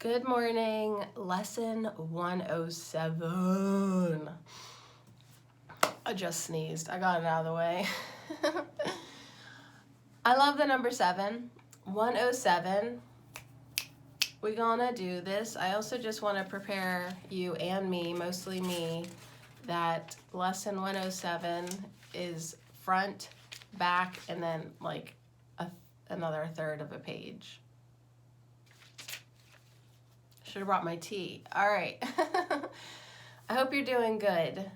Good morning, lesson 107. I just sneezed. I got it out of the way. I love the number 7. 107. We're gonna do this. I also just want to prepare you and me, mostly me, that lesson 107 is front, back, and then like another third of a page. Should have brought my tea. All right. I hope you're doing good.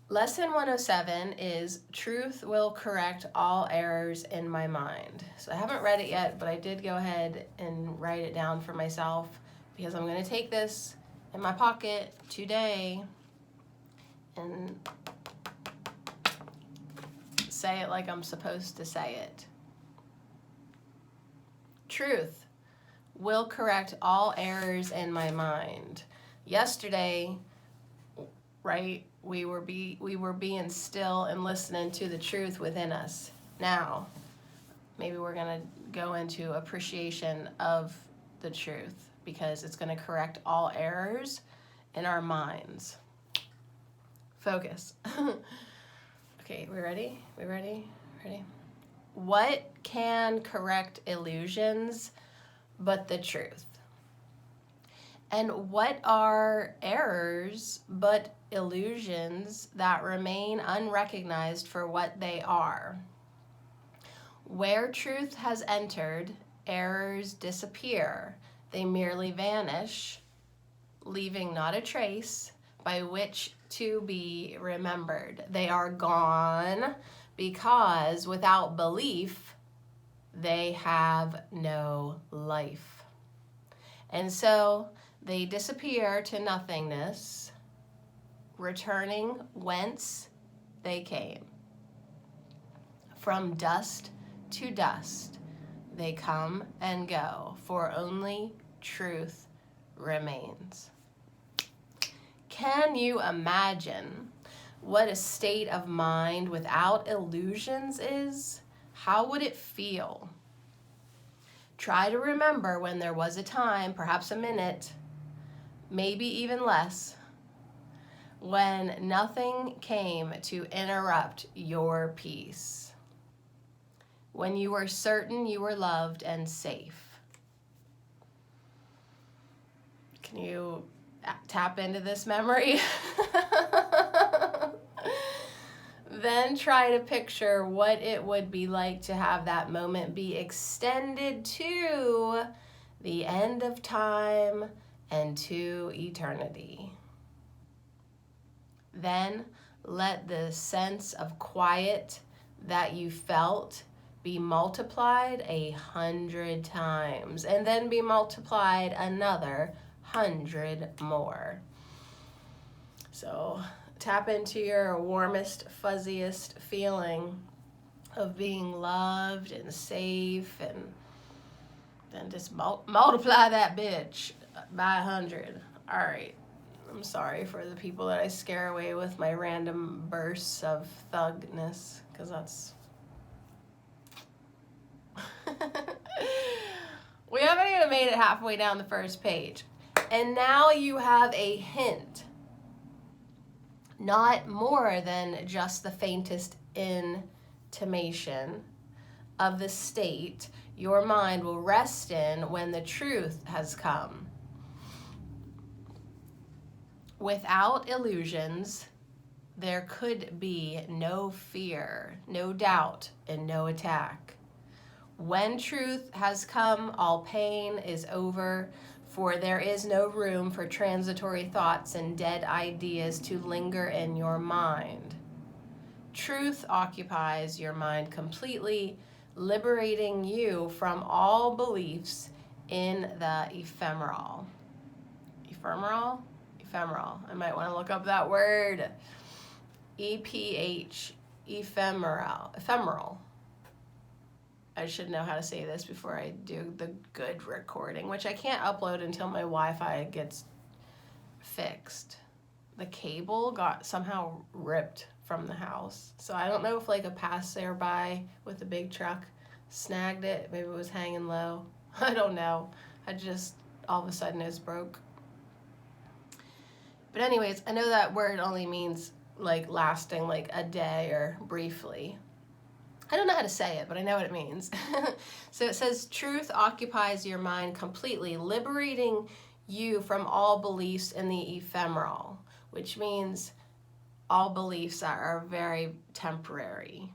Lesson 107 is Truth Will Correct All Errors in My Mind. So I haven't read it yet, but I did go ahead and write it down for myself because I'm going to take this in my pocket today and say it like I'm supposed to say it. Truth will correct all errors in my mind. Yesterday, right, we were being still and listening to the truth within us. Now, maybe we're going to go into appreciation of the truth because it's going to correct all errors in our minds. Focus. Okay, we ready? We ready? Ready? What can correct illusions but the truth? And what are errors but illusions that remain unrecognized for what they are? Where truth has entered, errors disappear. They merely vanish, leaving not a trace by which to be remembered. They are gone because without belief, they have no life. And so they disappear to nothingness, returning whence they came. From dust to dust, they come and go, for only truth remains. Can you imagine what a state of mind without illusions is? How would it feel? Try to remember when there was a time, perhaps a minute, maybe even less, when nothing came to interrupt your peace. When you were certain you were loved and safe. Can you tap into this memory? Then try to picture what it would be like to have that moment be extended to the end of time and to eternity. Then let the sense of quiet that you felt be multiplied 100 times and then be multiplied another 100 more. So tap into your warmest, fuzziest feeling of being loved and safe, and then just multiply that bitch by 100. All right. I'm sorry for the people that I scare away with my random bursts of thugness, because that's... We haven't even made it halfway down the first page. And now you have a hint. Not more than just the faintest intimation of the state your mind will rest in when the truth has come. Without illusions, there could be no fear, no doubt, and no attack. When truth has come, all pain is over, for there is no room for transitory thoughts and dead ideas to linger in your mind. Truth occupies your mind completely, liberating you from all beliefs in the ephemeral. Ephemeral? Ephemeral. I might want to look up that word. EPH. Ephemeral. Ephemeral. I should know how to say this before I do the good recording, which I can't upload until my Wi-Fi gets fixed. The cable got somehow ripped from the house. So I don't know if like a passerby with a big truck snagged it. Maybe it was hanging low. I don't know. I just all of a sudden is broke. But anyways, I know that word only means like lasting like a day or briefly. I don't know how to say it, but I know what it means. So it says, truth occupies your mind completely, liberating you from all beliefs in the ephemeral, which means all beliefs are very temporary.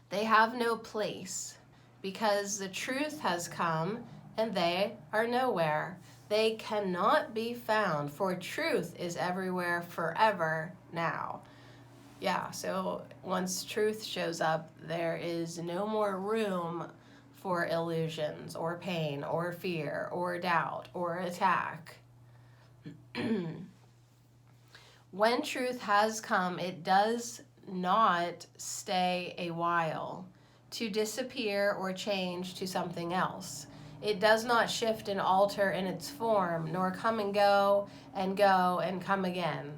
They have no place because the truth has come and they are nowhere. They cannot be found, for truth is everywhere forever now. Yeah, so once truth shows up, there is no more room for illusions or pain or fear or doubt or attack. When truth has come, it does not stay a while to disappear or change to something else. It does not shift and alter in its form, nor come and go and come again.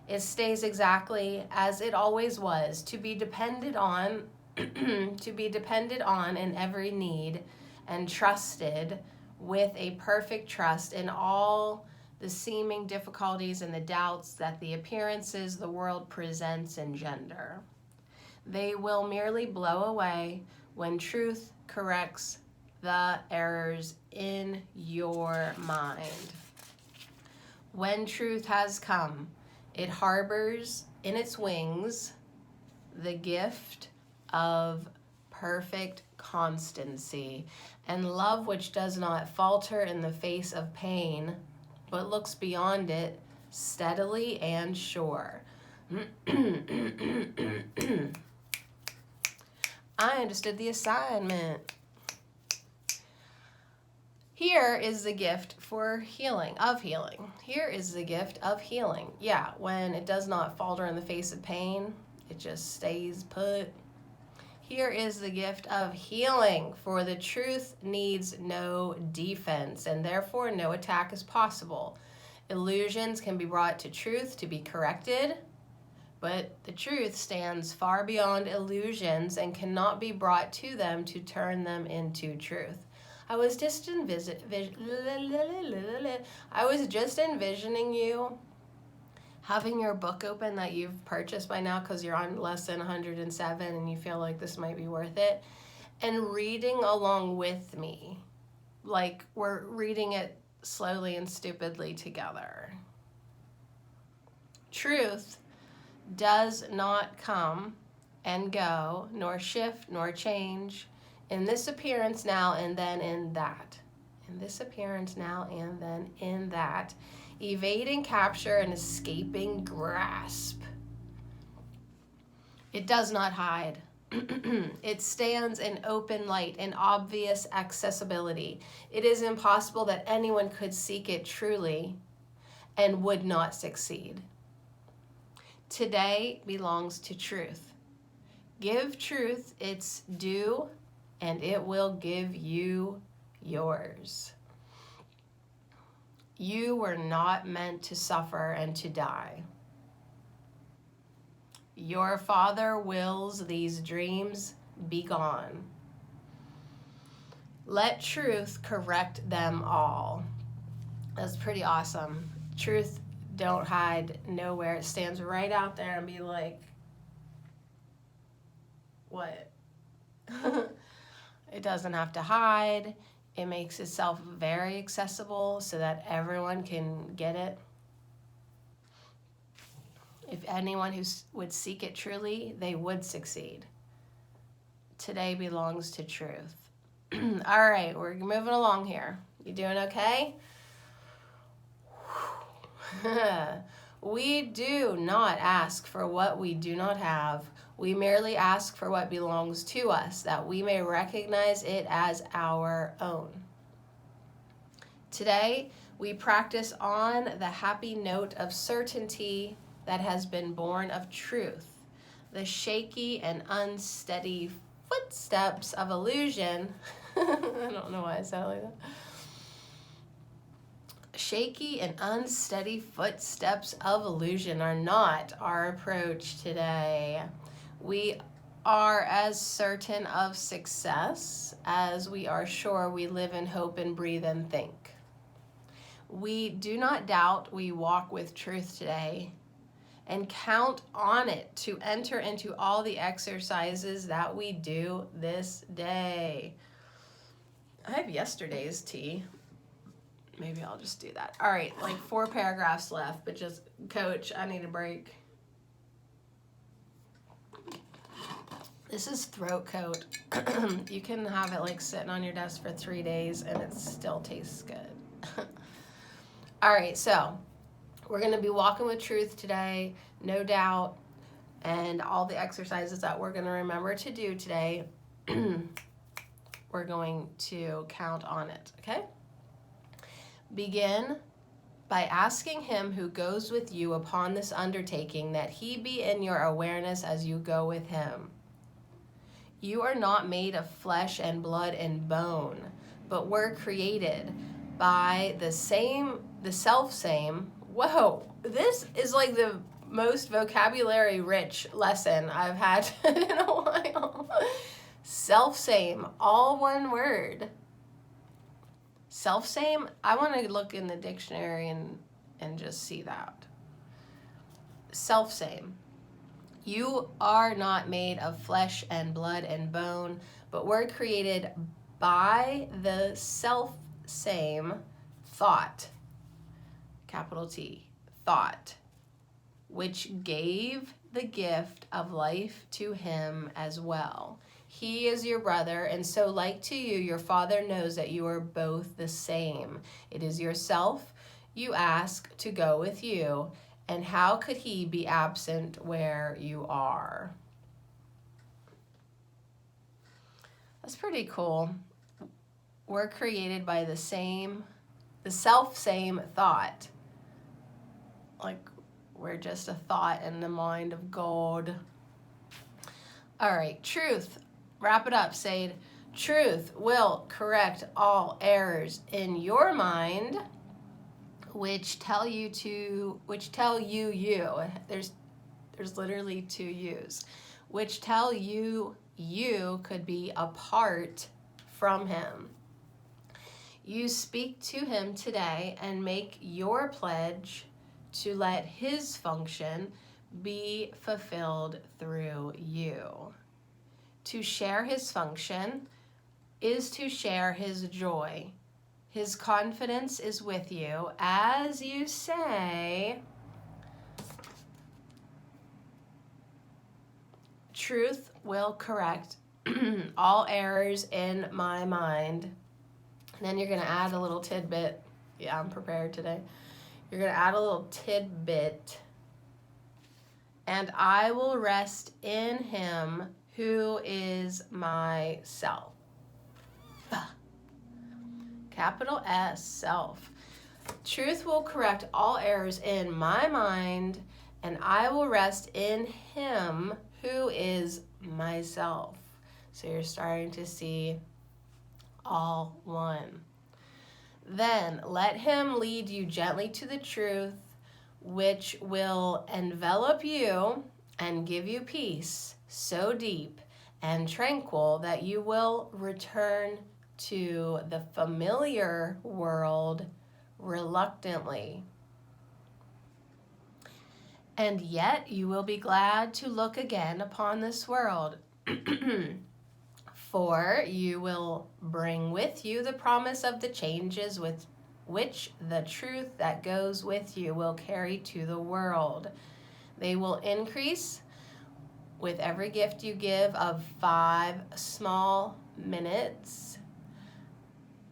It stays exactly as it always was, to be depended on, in every need, and trusted with a perfect trust in all the seeming difficulties and the doubts that the appearances the world presents engender. They will merely blow away when truth corrects the errors in your mind. When truth has come, it harbors in its wings the gift of perfect constancy and love, which does not falter in the face of pain, but looks beyond it steadily and sure. I understood the assignment. Here is the gift for healing. Here is the gift of healing. Yeah, when it does not falter in the face of pain, it just stays put. Here is the gift of healing, for the truth needs no defense, and therefore no attack is possible. Illusions can be brought to truth to be corrected, but the truth stands far beyond illusions and cannot be brought to them to turn them into truth. I was just envisioning you having your book open that you've purchased by now because you're on lesson 107 and you feel like this might be worth it, and reading along with me. Like we're reading it slowly and stupidly together. Truth does not come and go, nor shift, nor change, in this appearance now and then in that. In this appearance now and then in that. Evading capture and escaping grasp. It does not hide. It stands in open light, in obvious accessibility. It is impossible that anyone could seek it truly and would not succeed. Today belongs to truth. Give truth its due, and it will give you yours. You were not meant to suffer and to die. Your Father wills these dreams be gone. Let truth correct them all. That's pretty awesome. Truth don't hide nowhere. It stands right out there and be like, what? It doesn't have to hide. It makes itself very accessible so that everyone can get it. If anyone who would seek it truly, they would succeed. Today belongs to truth. All right, we're moving along here. You doing okay? We do not ask for what we do not have. We merely ask for what belongs to us, that we may recognize it as our own. Today, we practice on the happy note of certainty that has been born of truth. The shaky and unsteady footsteps of illusion. I don't know why I sound like that. Shaky and unsteady footsteps of illusion are not our approach today. We are as certain of success as we are sure we live in hope and breathe and think. We do not doubt we walk with truth today, and count on it to enter into all the exercises that we do this day. I have yesterday's tea. Maybe I'll just do that. All right, like 4 paragraphs left, but just, Coach, I need a break. This is throat coat. You can have it like sitting on your desk for 3 days and it still tastes good. All right, so we're going to be walking with truth today, no doubt, and all the exercises that we're going to remember to do today, we're going to count on it, okay? Begin by asking him who goes with you upon this undertaking that he be in your awareness as you go with him. You are not made of flesh and blood and bone, but were created by the self-same. Whoa, this is like the most vocabulary rich lesson I've had in a while. Self-same, all one word. Self-same, I want to look in the dictionary and just see that. Self-same. You are not made of flesh and blood and bone, but were created by the self-same thought, capital T, thought, which gave the gift of life to him as well. He is your brother, and so like to you, your Father knows that you are both the same. It is yourself you ask to go with you, and how could he be absent where you are? That's pretty cool. We're created by the self-same thought. Like we're just a thought in the mind of God. All right, truth. Wrap it up, Sade. Truth will correct all errors in your mind, which tell you. There's literally 2 yous, which tell you could be apart from him. You speak to him today and make your pledge to let his function be fulfilled through you. To share his function is to share his joy. His confidence is with you as you say, truth will correct all errors in my mind. And then you're going to add a little tidbit. Yeah, I'm prepared today. You're going to add a little tidbit. And I will rest in him who is myself. Capital S, self. Truth will correct all errors in my mind, and I will rest in him who is myself. So you're starting to see all one. Then let him lead you gently to the truth, which will envelop you and give you peace so deep and tranquil that you will return to the familiar world reluctantly. And yet you will be glad to look again upon this world, for you will bring with you the promise of the changes with which the truth that goes with you will carry to the world. They will increase with every gift you give of 5 small minutes,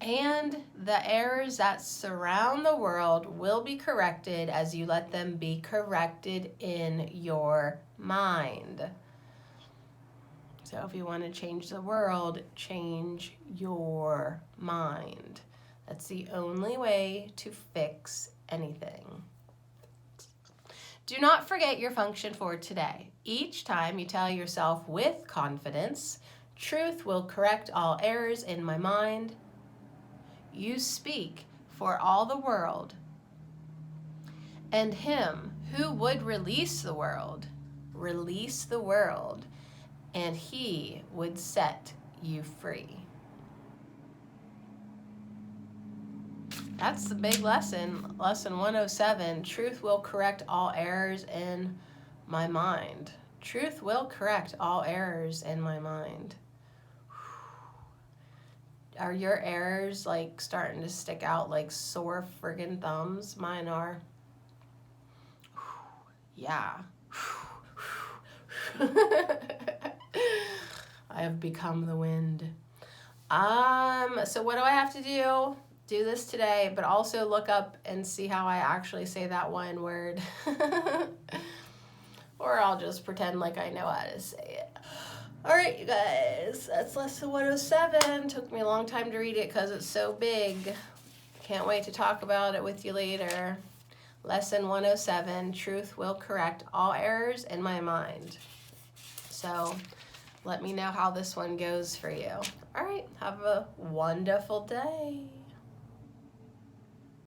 and the errors that surround the world will be corrected as you let them be corrected in your mind. So if you want to change the world, change your mind. That's the only way to fix anything. Do not forget your function for today. Each time you tell yourself with confidence, truth will correct all errors in my mind, you speak for all the world, and him who would release the world, and he would set you free. That's the big lesson. Lesson 107. Truth will correct all errors in my mind. Truth will correct all errors in my mind. Are your errors like starting to stick out like sore friggin' thumbs? Mine are. Yeah. I have become the wind. So what do I have to do? Do this today, but also look up and see how I actually say that one word. Or I'll just pretend like I know how to say it. All right, you guys, that's lesson 107. Took me a long time to read it because it's so big. Can't wait to talk about it with you later. Lesson 107, truth will correct all errors in my mind. So let me know how this one goes for you. All right, have a wonderful day.